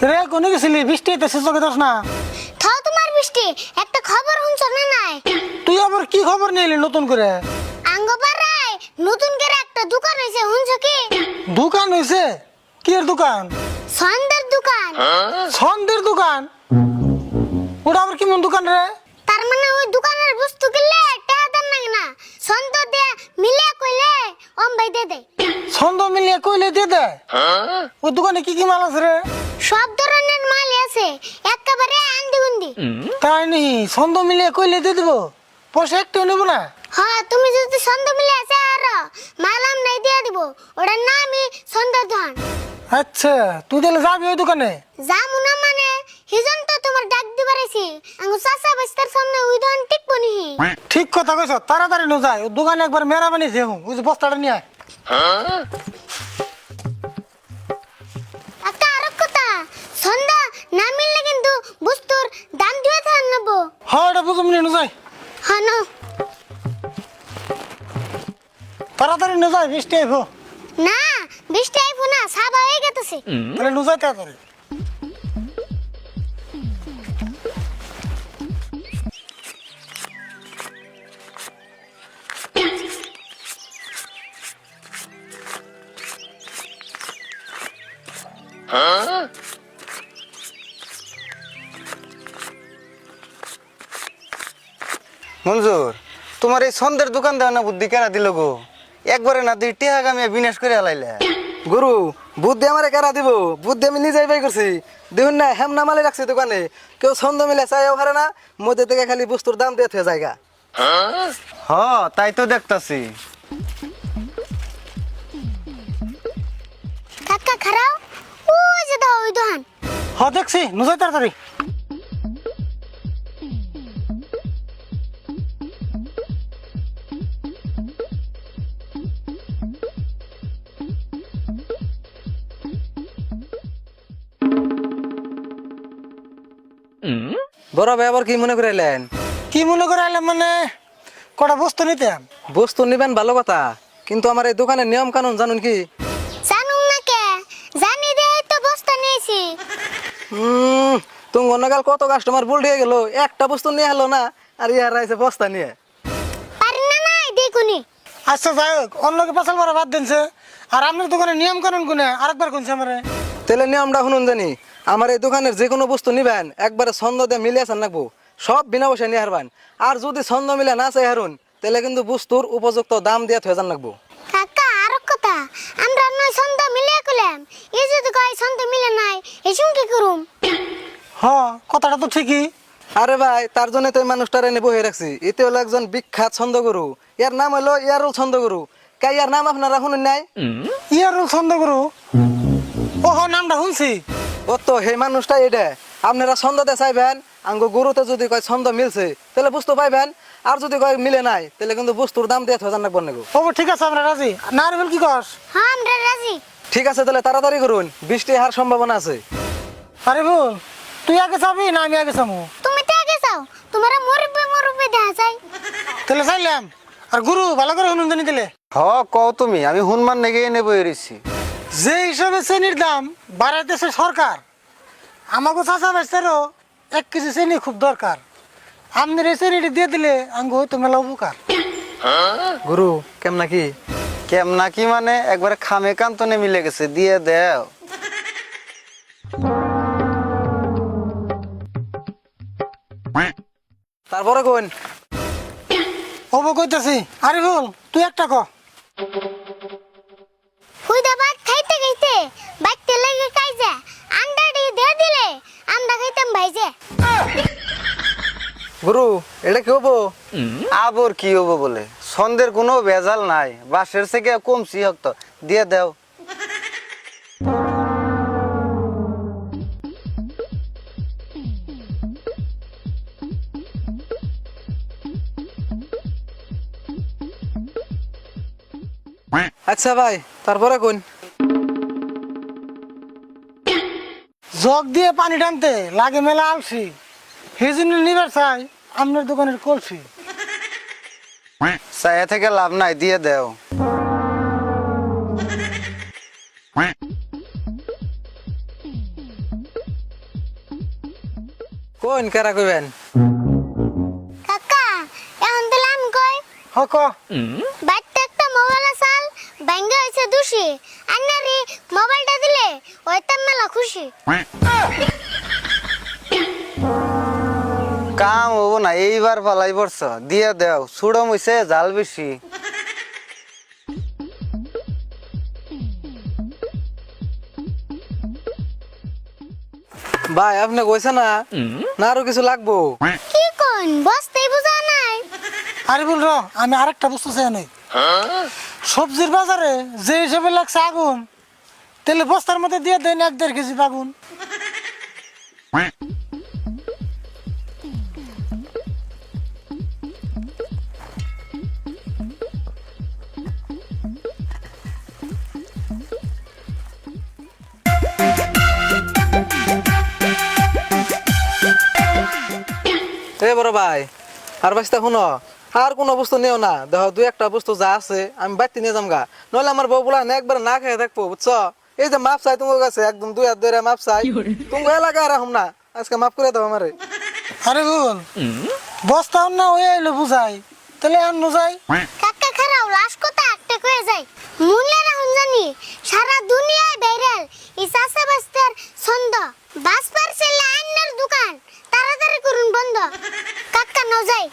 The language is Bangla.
রে কোনে গেছিলি? বৃষ্টি হইতেছে, চোখে দোষ না। থাও তোমার বৃষ্টি, একটা খবর শুনছো না নাই? তুই আবার কি খবর নিলি নতুন করে? আঙ্গপাড়ায় নতুন করে একটা দোকান হইছে, শুনছো কি? দোকান হইছে? কি এর দোকান? সন্দের দোকান। ছন্দের দোকান? ওটা আবার কেমন দোকান রে? তার মানে ওই দোকানের বস্তু কিনলে টাকা দেন নাকি না, ছন্দ দিয়ে মিলে কইলে অম্বাই দে দেয়। ছন্দ মিলিয়ে কইলে দিয়ে দেয়? ওই দোকানে কি কি মাল আছে রে? সব ধরনের মালই আছে, একেবারে আন্দি গুন্দি। তাই নি? ছন্দ মিলিয়ে কইলে দিয়ে দিব? পয়সা একটু নেব না? হ্যাঁ, তুমি যদি ছন্দ মিলে আছে আর মালাম নাই দিয়ে দিব। ওটার নামই ছন্দের দোকান। আচ্ছা, তুই তাহলে যাবি ওই দোকানে? যামু না মানে হিজন তো তোমার ডাক দিবারেছি। আঙ্গু চাচা বস্তার সামনে ওই দোকান টিকবো নি। ঠিক কথা কইছ, তাড়াতাড়ি নো যায়। ওই দোকানে একবার মেরা বানিয়েছে, ওই যে বস্তাটা নিয়ে আয়। একটা আরো কথা, ছন্দ না মিললে কিন্তু বস্তুর দাম দিয়ে থান নেবো। হ্যাঁ, এটা বুঝুম নিয়ে নো যায়। হ্যাঁ না, তাড়াতাড়ি নো যায়, বৃষ্টি আইব। না বৃষ্টি আইবো না, সাবা হয়ে গেছে। তাহলে নো যায় তাড়াতাড়ি। মঞ্জুর, তোমার এই ছন্দের দোকান দেওয়া না বুদ্ধি কেরা দিল গো? একবারে না দুই টেহা গামিয়া বিনাশ করে আলাইলে। গুরু, বুদ্ধি আমার কারা দিব? বুদ্ধি আমি নিজেই বাই করছি। দেখুন না, হেম নামালে রাখছি দোকানে, কেউ ছন্দ মিলে চাইও হারে না, মধ্যে থেকে খালি বস্তুর দাম দিয়ে থয়ে জায়গা। হ, তাই তো দেখতাছি। কাকা খারাও, ওই যে দাও ওই দোকান। হ্যাঁ দেখছি, নো যায় তাড়াতাড়ি। বড় ভাই আবার কি মনে করাইলেন? কি মনে করে আইলাম মানে, কটা বস্তু নিতাম। বস্তু নিবেন ভালো কথা, কিন্তু আমার এই দোকানের নিয়ম কানুন জানুন কি? জানুম না কে, জানি দেই তো বস্তা নিয়েছি। তুমি অন্যকাল কত কাস্টমার ভুল দিয়ে গেল, একটা বস্তু নিয়ে হলো না, আর ইয়ার আইছে বস্তা নিয়ে। পারি না নাই দেখুনি। আচ্ছা যাই হোক, অন্যকে পাশাল মারা বাদ দিনছে। আর আপনার দোকানে নিয়ম কানুন কোনে আরেকবার কোনছে আমারে? তাহলে নিয়মটা শুনুন জানি, আমার এই দোকানের যে কোনো বস্তু নিবেন একবারে ছন্দ দিয়ে মিলিয়ে আসান রাখবো, সব বিনা পয়সা নিয়ে হারবেন। আর যদি ছন্দ মিলে না চাই হারুন, তাহলে কিন্তু বস্তুর উপযুক্ত দাম দিয়ে থয়ে যান রাখবো। কাকা আরো কথা, আমরা নয় ছন্দ মিলে কইলাম, এই যদি কয় ছন্দ মিলে নাই, এই কি করুম? হ্যাঁ, কথাটা তো ঠিকই। আরে ভাই, তার জন্য তো এই মানুষটার এনে বহে রাখছি। এতে হলো একজন বিখ্যাত ছন্দগুরু, ইয়ার নাম হলো ইয়ারুল ছন্দগুরু। কাই ইয়ার নাম আপনারা শুনুন নাই? ইয়ারুল ছন্দ গুরু? ও হ, নামটা শুনছি। ও তো সেই মানুষটা এটা। আপনারা ছন্দতে চাইবেন, আঙ্গ গুরুতে যদি কয় ছন্দ মিলছে তাহলে বুঝতে পাইবেন, আর যদি কয় মিলে নাই তাহলে কিন্তু বস্তুর দাম দিয়ে থয়ে যান রাখবেন নাকো। ও ঠিক আছে, আমরা রাজি। না রেবেল কি কস? হ্যাঁ আমরা রাজি। ঠিক আছে, তাহলে তাড়াতাড়ি করুন, বৃষ্টি হওয়ার সম্ভাবনা আছে। আরে বল, তুই আগে যাবি না আমি আগে যাবো? তুমি তো আগে যাও, তোমার মুরব্বি দেখা যায়। তাহলে চাইলাম। আর গুরু ভালো করে শুনুন জানি দিলে। হ, কও তুমি, আমি হুনমান নেগে এনে বই রইছি। যে হিসাবে চেনির দাম বাড়াইতেছে সরকার, আমাকে চাষা বেচারও 1 কেজি চেনি খুব দরকার। আপনার এই চেনিটি দিয়ে দিলে আঙ্গু হয়তো মেলা উপকার। গুরু কেমন কি? কেমনা কি মানে, একবারে খামে কান্তনে মিলে গেছে, দিয়ে দেও। তারপরে কোন হবো কইতাছি। আরে বল, তুই একটা ক। হুইদা ভাত খাইতে খাইতে বাইতে লেগে খাইছে, আন্ডাটি দিয়ে দিলে আমরা খাইতাম ভাইজে। গুরু, এটা কি হবো? আবার কি হবো বলে, ছন্দের কোনো ভেজাল নাই, বাসের থেকে কমছি হোক তো, দিয়ে দেও। আচ্ছা ভাই, তারপরে কোন? জগ দিয়ে পানি টানতে লাগে মেলা আলসি, সেই জন্য নিবার চাই আপনার দোকানের কলসি। চায়া থেকে লাভ নাই, দিয়ে দেও। কোন কেরা কইবেন? কাকা এখন তাহলে আমি কই হক বাইতে একটা মোবাইল আসাল ব্যাঙ্গে হয়েছে দোষী আন্নারি মোবাইলটা দিলে ওইতাম মেলা খুশি। কাম হবো না, এইবার পালাই পড়ছ, দিয়া দেও, সুড়ম হইছে জাল বেশি। ভাই আপনি কইছে না না আরো কিছু লাগবো? কি কোন বসতেই বুঝা নাই। আরে বল আমি আরেকটা বস্তু চাই নাই। সবজির বাজারে যে হিসেবে লাগছে আগুন, তাহলে বস্তার মধ্যে দিয়ে দেন 1-1.5 কেজি আগুন। এ বড় ভাই আর বাস্তা শুনো, আর কোনো বস্তু নিও না, দেখো 2-1টা বস্তু যা আছে আমি বাড়তি নিয়ে যামগা, নইলে আমার বউ বলা একবার না খেয়ে থাকবো বুঝছো। এই যে মাপ চাই তোমার কাছে, একদম 2 হাত ধরে মাপ চাই, তুমি এলাকায় রাখুম না, আজকে মাফ করে দাও আমারে। আরে বল বস্তা না হয়ে এলো বুঝাই, তাহলে আর নো যাই। কাকা খারাও লাশ কথা একটা কয়ে যায় মুলে রাহুন জানি সারা দুনিয়ায় ভাইরাল এই চাষা বাস্তার ছন্দ বাস পারছেলে আন্নার দোকান তাড়াতাড়ি করুন বন্ধ। কাকা ন যাই